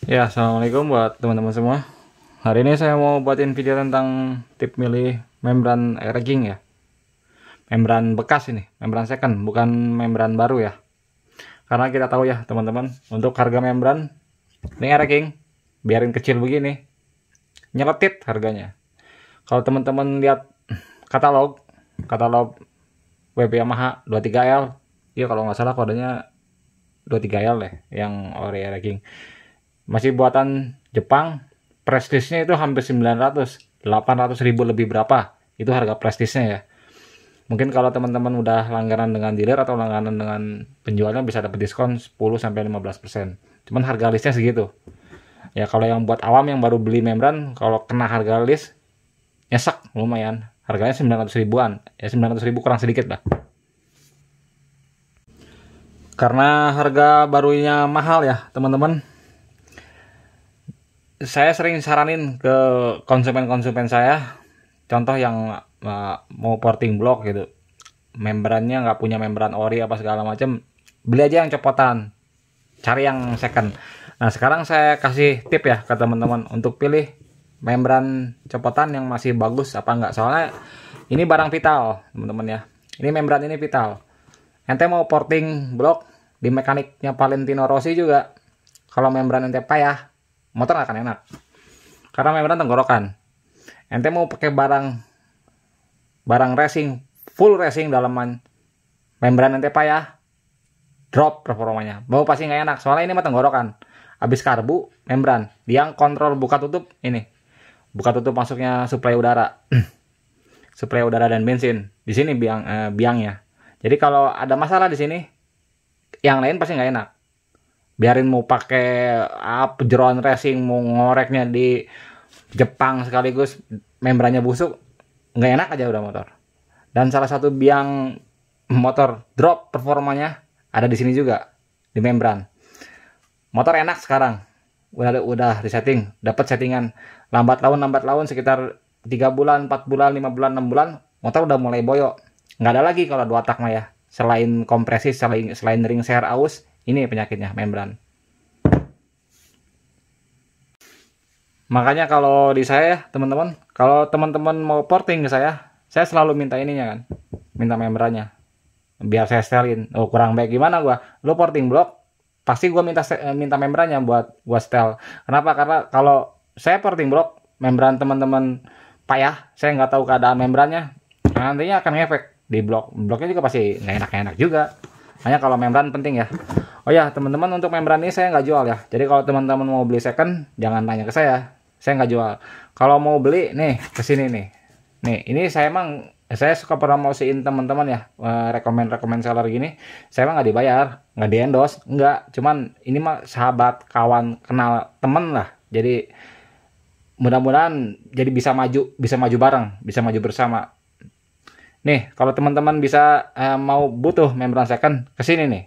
Ya, assalamualaikum buat teman-teman semua. Hari ini saya mau buatin video tentang tip milih membran racking ya. Membran bekas ini, membran second, bukan membran baru ya. Karena kita tahu ya teman-teman, untuk harga membran ini racking, biarin kecil begini, nyeletit harganya. Kalau teman-teman lihat katalog WP Yamaha 23L, iya kalau nggak salah kodenya 23L deh, yang ori racking. Masih buatan Jepang, prestisnya itu hampir 800 ribu lebih berapa, itu harga prestisnya ya. Mungkin kalau teman-teman udah langganan dengan dealer atau langganan dengan penjualnya bisa dapat diskon 10-15%. Cuman harga listnya segitu ya. Kalau yang buat awam yang baru beli membran, kalau kena harga list nyesek lumayan, harganya 900 ribuan ya, 900 ribu kurang sedikit lah. Karena harga barunya mahal ya teman-teman, saya sering saranin ke konsumen-konsumen saya, contoh yang mau porting block gitu, membrannya nggak punya membran ori apa segala macam, beli aja yang copotan, cari yang second. Nah sekarang saya kasih tip ya ke teman-teman untuk pilih membran copotan yang masih bagus apa enggak, soalnya ini barang vital teman-teman ya. Ini membran ini vital. Ente mau porting block di mekaniknya Valentino Rossi juga, kalau membran ente payah, motor nggak akan enak karena membran tenggorokan. Ente mau pakai barang racing, full racing dalaman, membran ente payah, drop performanya, mau pasti nggak enak. Soalnya ini mah tenggorokan, habis karbu membran, yang kontrol buka tutup ini, buka tutup masuknya suplai udara suplai udara dan bensin di sini biangnya. Jadi kalau ada masalah di sini, yang lain pasti nggak enak. Biarin mau pakai jeroan racing, mau ngoreknya di Jepang sekaligus membrannya busuk, nggak enak aja udah motor. Dan salah satu biang motor drop performanya ada di sini juga, di membran. Motor enak sekarang, udah disetting, dapat settingan lambat laun sekitar 3 bulan, 4 bulan, 5 bulan, 6 bulan, motor udah mulai boyok. Nggak ada lagi kalau 2 tak mah ya. Selain kompresi, selain ring share aus, ini penyakitnya membran. Makanya kalau di saya teman-teman, kalau teman-teman mau porting ke saya selalu minta ininya kan, minta membrannya, biar saya setelin. Oh kurang baik gimana gua, lo porting block pasti gua minta membrannya buat gua setel. Kenapa? Karena kalau saya porting block, membran teman-teman payah, saya nggak tahu keadaan membrannya, nantinya akan ngefek di bloknya juga pasti nggak enak juga. Hanya kalau membran penting ya. Oh ya teman-teman, untuk membran ini saya nggak jual ya. Jadi kalau teman-teman mau beli second, jangan tanya ke saya nggak jual. Kalau mau beli nih kesini nih. Nih ini saya suka promosiin teman-teman ya, rekomend seller gini. Saya emang nggak dibayar, nggak di endorse, nggak. Cuman ini mah sahabat, kawan, kenal, temen lah. Jadi mudah-mudahan jadi bisa maju bareng, bisa maju bersama. Nih kalau teman-teman bisa mau butuh membran second, kesini nih.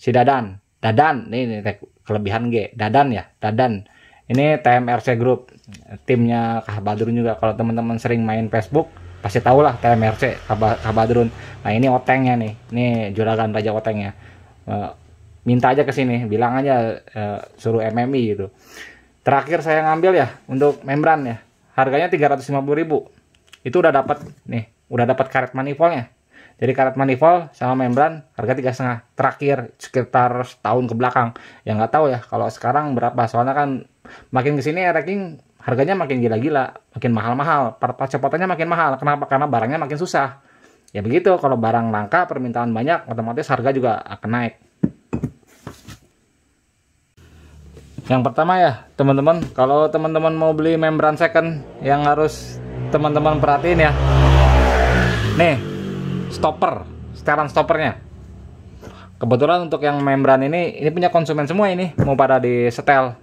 Si Dadan nih kelebihan Dadan ya, Dadan ini TMRC Group, timnya Kah Badrun juga. Kalau teman-teman sering main Facebook pasti tahu lah TMRC Kah Badrun. Nah ini otengnya nih, ini juragan raja otengnya. Minta aja ke sini, bilang aja suruh MMI gitu. Terakhir saya ngambil ya untuk membran ya, harganya 350.000. Itu udah dapat nih, udah dapat karet manifoldnya. Jadi karet manifold sama membran harga 3,5. Terakhir sekitar setahun ke belakang. Ya nggak tahu ya kalau sekarang berapa. Soalnya kan makin kesini racking harganya makin gila-gila, makin mahal-mahal. Part copotannya makin mahal. Kenapa? Karena barangnya makin susah. Ya begitu. Kalau barang langka, permintaan banyak, otomatis harga juga akan naik. Yang pertama ya teman-teman, kalau teman-teman mau beli membran second, yang harus teman-teman perhatiin ya. Nih. Setelan stoppernya. Kebetulan untuk yang membran ini punya konsumen semua, ini mau pada di setel.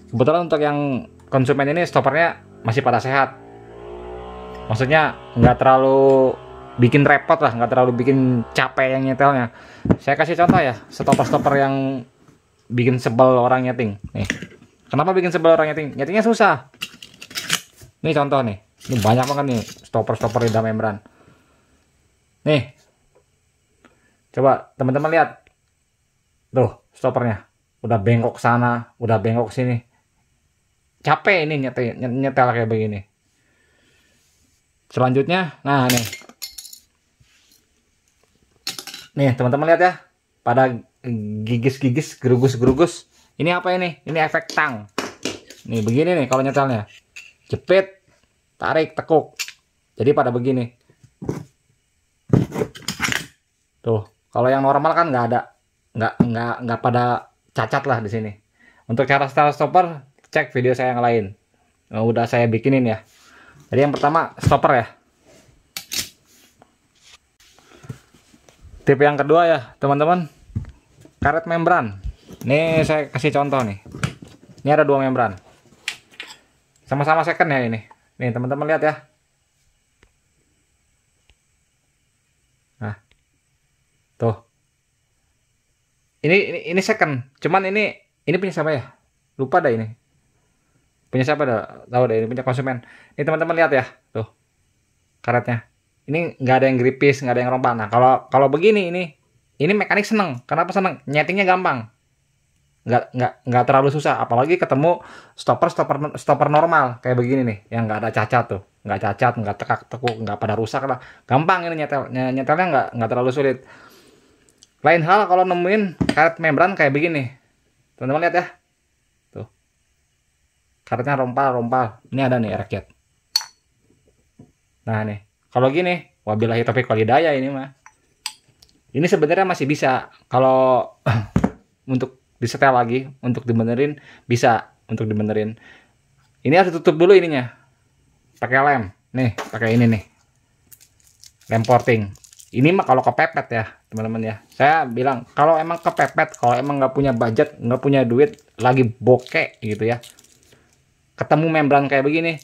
Kebetulan untuk yang konsumen ini stoppernya masih pada sehat. Maksudnya nggak terlalu bikin repot lah, nggak terlalu bikin capek yang nyetelnya. Saya kasih contoh ya, stopper yang bikin sebel orang nyeting. Nih. Kenapa bikin sebel orang nyeting? Nyetingnya susah. Ini contoh nih. Ini banyak banget nih stopper di dalam membran. Nih, coba teman-teman lihat, tuh stoppernya, udah bengkok sana, udah bengkok sini. Capek ini nyetel kayak begini. Selanjutnya, nah nih teman-teman lihat ya, pada gigis-gigis, gerugus-gerugus. Ini apa ini? Ini efek tang. Nih begini nih kalau nyetelnya, jepit, tarik, tekuk. Jadi pada begini. Tuh, kalau yang normal kan nggak ada, nggak pada cacat lah di sini. Untuk cara setel stopper, cek video saya yang lain. Nah, udah saya bikinin ya. Jadi yang pertama stopper ya. Tip yang kedua ya teman-teman, karet membran. Ini saya kasih contoh nih. Ini ada 2 membran. Sama-sama second ya ini. Nih teman-teman lihat ya. Nah, tuh. Ini second. Cuman ini punya siapa ya? Lupa dah ini. Punya siapa dah? Tahu deh, ini punya konsumen. Ini teman-teman lihat ya. Tuh. Karetnya. Ini nggak ada yang gripis, nggak ada yang rompal. Nah, kalau begini ini mekanik seneng. Kenapa seneng? Nyetingnya gampang. Nggak terlalu susah. Apalagi ketemu stopper normal kayak begini nih, yang nggak ada cacat tuh. Nggak cacat, nggak tekuk, nggak pada rusak lah. Gampang ini nyetelnya nggak terlalu sulit. Lain hal kalau nemuin karet membran kayak begini. Teman-teman lihat ya. Tuh. Karetnya rompal. Ini ada nih rakyat. Nah nih, kalau gini, wabillahi taufiq wal hidayah ini mah. Ini sebenarnya masih bisa kalau untuk disetel lagi, untuk dibenerin bisa, untuk dibenerin. Ini harus tutup dulu ininya. Pakai lem. Nih, pakai ini nih. Lem porting. Ini mah kalau kepepet ya, teman-teman ya. Saya bilang kalau emang kepepet, kalau emang nggak punya budget, nggak punya duit, lagi bokeh gitu ya. Ketemu membran kayak begini,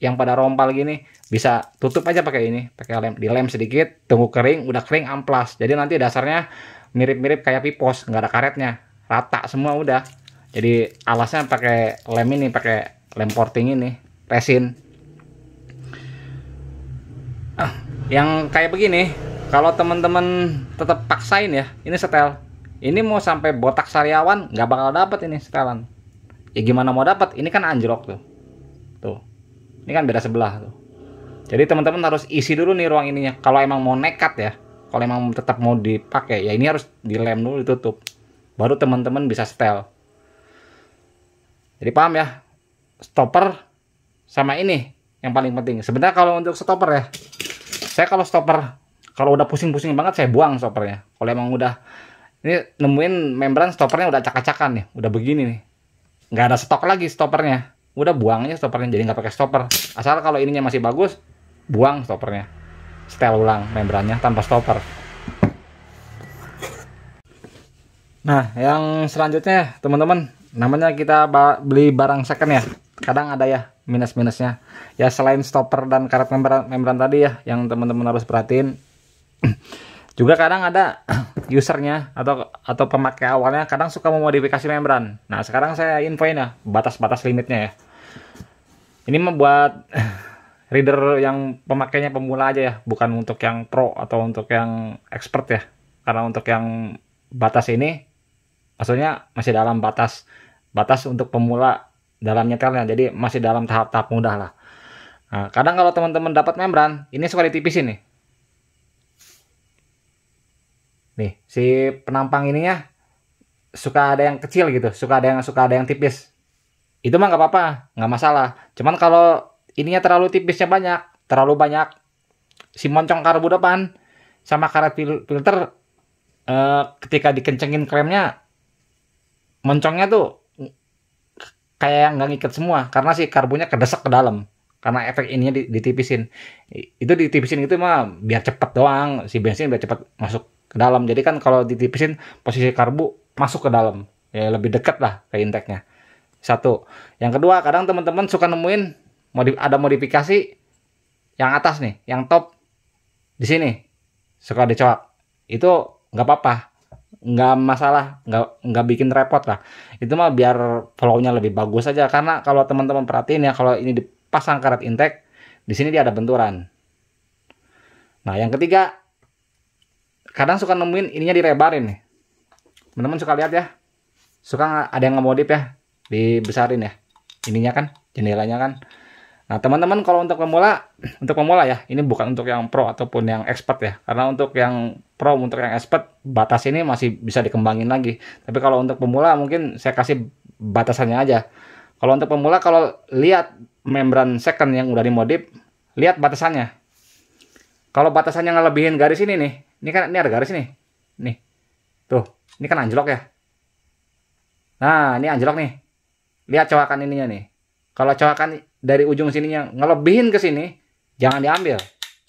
yang pada rompal gini, bisa tutup aja pakai ini, pakai lem, dilem sedikit, tunggu kering, udah kering amplas. Jadi nanti dasarnya mirip-mirip kayak pipos, nggak ada karetnya, rata semua udah. Jadi alasnya pakai lem ini, pakai lem porting ini, resin. Yang kayak begini, kalau teman-teman tetap paksain ya, ini setel. Ini mau sampai botak sariawan nggak bakal dapet ini setelan. Ya gimana mau dapat? Ini kan anjlok tuh. Tuh. Ini kan beda sebelah tuh. Jadi teman-teman harus isi dulu nih ruang ininya. Kalau emang mau nekat ya, kalau emang tetap mau dipakai, ya ini harus dilem dulu, ditutup. Baru teman-teman bisa setel. Jadi paham ya? Stopper sama ini yang paling penting. Sebenarnya kalau untuk stopper ya, saya kalau stopper, kalau udah pusing-pusing banget saya buang stoppernya. Kalau emang udah, ini nemuin membran stoppernya udah acak-acakan nih, udah begini nih. Nggak ada stok lagi stoppernya, udah buang aja stoppernya, jadi nggak pakai stopper. Asal kalau ininya masih bagus, buang stoppernya, setel ulang membrannya tanpa stopper. Nah yang selanjutnya teman-teman, namanya kita beli barang second ya, kadang ada ya minus-minusnya ya. Selain stopper dan karet membran tadi ya, yang teman-teman harus perhatiin, juga kadang ada usernya atau pemakai awalnya kadang suka memodifikasi membran. Nah sekarang saya infoin ya batas-batas limitnya ya. Ini membuat reader yang pemakainya pemula aja ya, bukan untuk yang pro atau untuk yang expert ya. Karena untuk yang batas ini maksudnya masih dalam batas untuk pemula dalam nyetelnya, jadi masih dalam tahap-tahap mudah lah. Nah, kadang kalau teman-teman dapat membran ini suka ditipisin nih. Nih, si penampang ininya suka ada yang kecil gitu, suka ada yang tipis. Itu mah nggak apa-apa, nggak masalah. Cuman kalau ininya terlalu tipisnya terlalu banyak, si moncong karbu depan sama karet filter ketika dikencengin klemnya, moncongnya tuh kayak yang nggak ngikat semua karena si karbunya kedesak ke dalam. Karena efek ininya ditipisin. Itu ditipisin itu mah biar cepet doang, si bensin biar cepet masuk ke dalam. Jadi kan kalau ditipisin posisi karbu masuk ke dalam, ya lebih dekat lah ke intake-nya. Satu. Yang kedua, kadang teman-teman suka nemuin ada modifikasi yang atas nih, yang top di sini suka dicoak. Itu nggak apa-apa, nggak masalah, nggak bikin repot lah. Itu mah biar flow-nya lebih bagus aja. Karena kalau teman-teman perhatiin ya, kalau ini dipasang karet intake, di sini dia ada benturan. Nah, yang ketiga, kadang suka nemuin ininya direbarin nih. Teman-teman suka lihat ya. suka ada yang ngemodif ya, dibesarin ya ininya kan, jendelanya kan. Nah teman-teman kalau untuk pemula ya, ini bukan untuk yang pro ataupun yang expert ya, karena untuk yang pro, untuk yang expert batas ini masih bisa dikembangin lagi. Tapi kalau untuk pemula mungkin saya kasih batasannya aja. Kalau untuk pemula, kalau lihat membran second yang udah dimodif, lihat batasannya. Kalau batasannya ngelebihin garis ini nih, ini kan ini ada garis nih tuh, ini kan anjlok ya. Nah ini anjlok nih, lihat cowakan ininya nih. Kalau cowakan dari ujung sininya ngelebihin ke sini, jangan diambil,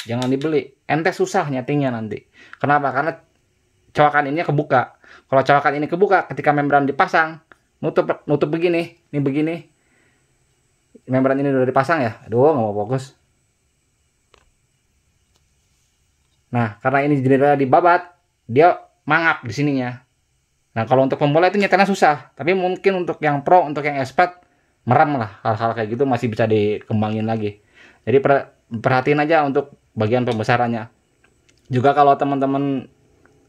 jangan dibeli. Ente susah nyetingnya nanti. Kenapa? Karena cowakan ininya kebuka. Kalau cowakan ini kebuka, ketika membran dipasang, nutup begini, ini begini. Membran ini udah dipasang ya. Aduh, nggak mau fokus. Nah, karena ini jendela dibabat, dia mangap di sininya. Nah, kalau untuk pemula itu nyetelnya susah. Tapi mungkin untuk yang pro, untuk yang expert, merem lah. Hal-hal kayak gitu masih bisa dikembangin lagi. Jadi perhatiin aja untuk bagian pembesarannya. Juga kalau teman-teman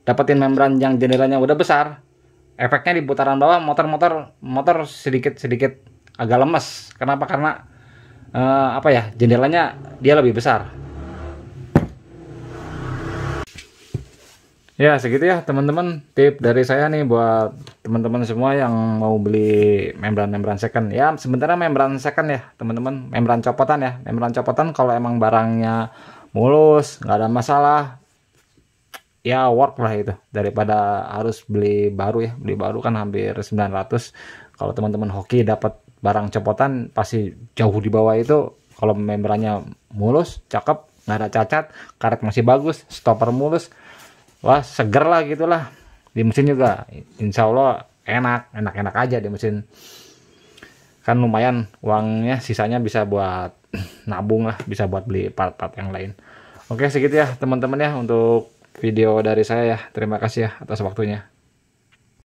dapetin membran yang jendelanya udah besar, efeknya di putaran bawah motor sedikit agak lemes. Kenapa? Karena apa ya, jendelanya dia lebih besar. Ya segitu ya teman-teman, tip dari saya nih buat teman-teman semua yang mau beli membran second. Ya sebenarnya membran second ya teman-teman, membran copotan ya. Membran copotan kalau emang barangnya mulus, nggak ada masalah, ya work lah itu, daripada harus beli baru ya. Beli baru kan hampir 900. Kalau teman-teman hoki dapat barang copotan pasti jauh di bawah itu. Kalau membrannya mulus, cakep, nggak ada cacat, karet masih bagus, stopper mulus, wah seger lah gitulah. Di mesin juga insya Allah enak aja di mesin. Kan lumayan uangnya, sisanya bisa buat nabung lah, bisa buat beli part-part yang lain. Oke segitu ya teman-teman ya untuk video dari saya ya. Terima kasih ya atas waktunya.